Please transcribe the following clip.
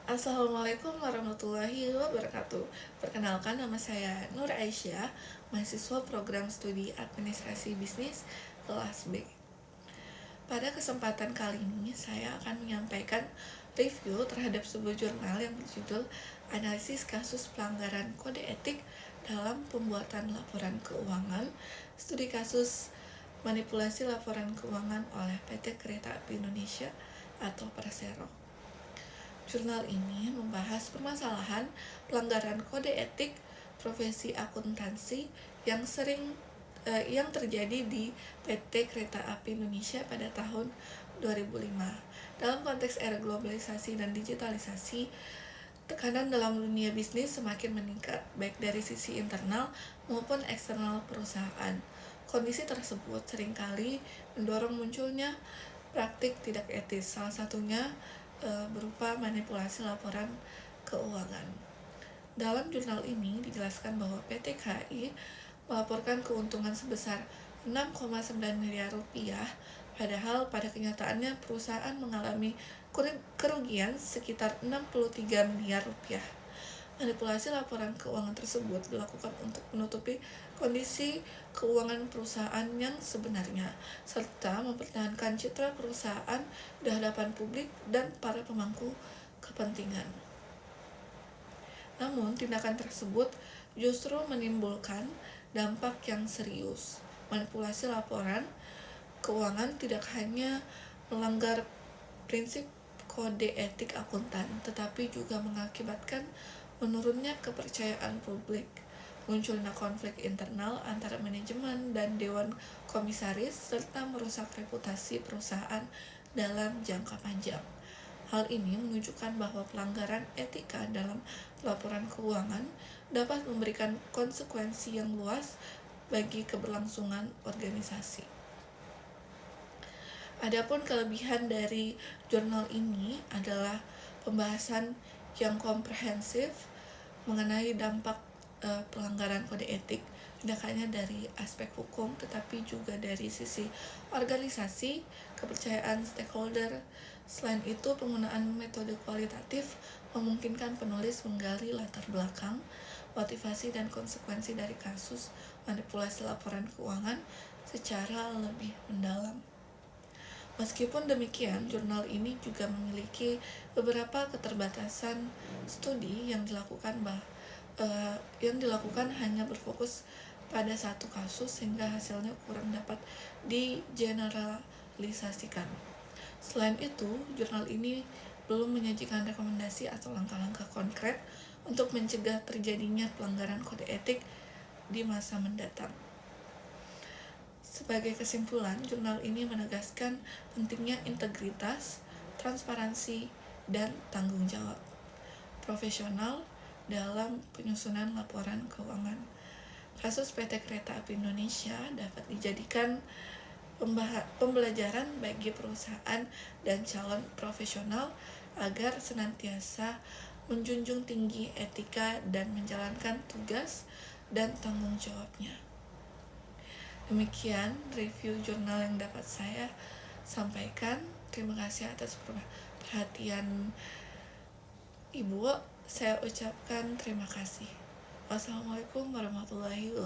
Assalamualaikum warahmatullahi wabarakatuh. Perkenalkan, nama saya Nur Aisyah, mahasiswa program studi administrasi bisnis kelas B. Pada kesempatan kali ini, saya akan menyampaikan review terhadap sebuah jurnal yang berjudul Analisis Kasus Pelanggaran Kode Etik dalam Pembuatan Laporan Keuangan, Studi Kasus Manipulasi Laporan Keuangan oleh PT Kereta Api Indonesia atau Persero. Jurnal ini membahas permasalahan pelanggaran kode etik profesi akuntansi yang terjadi di PT Kereta Api Indonesia pada tahun 2005. Dalam konteks era globalisasi dan digitalisasi, tekanan dalam dunia bisnis semakin meningkat, baik dari sisi internal maupun eksternal perusahaan. Kondisi tersebut seringkali mendorong munculnya praktik tidak etis, salah satunya berupa manipulasi laporan keuangan. Dalam jurnal ini dijelaskan bahwa PT KAI melaporkan keuntungan sebesar 6,9 miliar rupiah, padahal pada kenyataannya perusahaan mengalami kerugian sekitar 63 miliar rupiah. Manipulasi laporan keuangan tersebut dilakukan untuk menutupi kondisi keuangan perusahaan yang sebenarnya, serta mempertahankan citra perusahaan di hadapan publik dan para pemangku kepentingan. Namun, tindakan tersebut justru menimbulkan dampak yang serius. Manipulasi laporan keuangan tidak hanya melanggar prinsip kode etik akuntan, tetapi juga mengakibatkan menurunnya kepercayaan publik, munculnya konflik internal antara manajemen dan dewan komisaris, serta merusak reputasi perusahaan dalam jangka panjang. Hal ini menunjukkan bahwa pelanggaran etika dalam laporan keuangan dapat memberikan konsekuensi yang luas bagi keberlangsungan organisasi. Adapun kelebihan dari jurnal ini adalah pembahasan yang komprehensif mengenai dampak pelanggaran kode etik, tidak hanya dari aspek hukum tetapi juga dari sisi organisasi, kepercayaan stakeholder. Selain itu, penggunaan metode kualitatif memungkinkan penulis menggali latar belakang, motivasi dan konsekuensi dari kasus manipulasi laporan keuangan secara lebih mendalam. Meskipun demikian, jurnal ini juga memiliki beberapa keterbatasan. Studi yang dilakukan hanya berfokus pada satu kasus sehingga hasilnya kurang dapat digeneralisasikan. Selain itu, jurnal ini belum menyajikan rekomendasi atau langkah-langkah konkret untuk mencegah terjadinya pelanggaran kode etik di masa mendatang. Sebagai kesimpulan, jurnal ini menegaskan pentingnya integritas, transparansi, dan tanggung jawab profesional dalam penyusunan laporan keuangan. Kasus PT Kereta Api Indonesia dapat dijadikan pembelajaran bagi perusahaan dan calon profesional agar senantiasa menjunjung tinggi etika dan menjalankan tugas dan tanggung jawabnya. Demikian review jurnal yang dapat saya sampaikan. Terima kasih atas perhatian Ibu. Saya ucapkan terima kasih. Wassalamualaikum warahmatullahi wabarakatuh.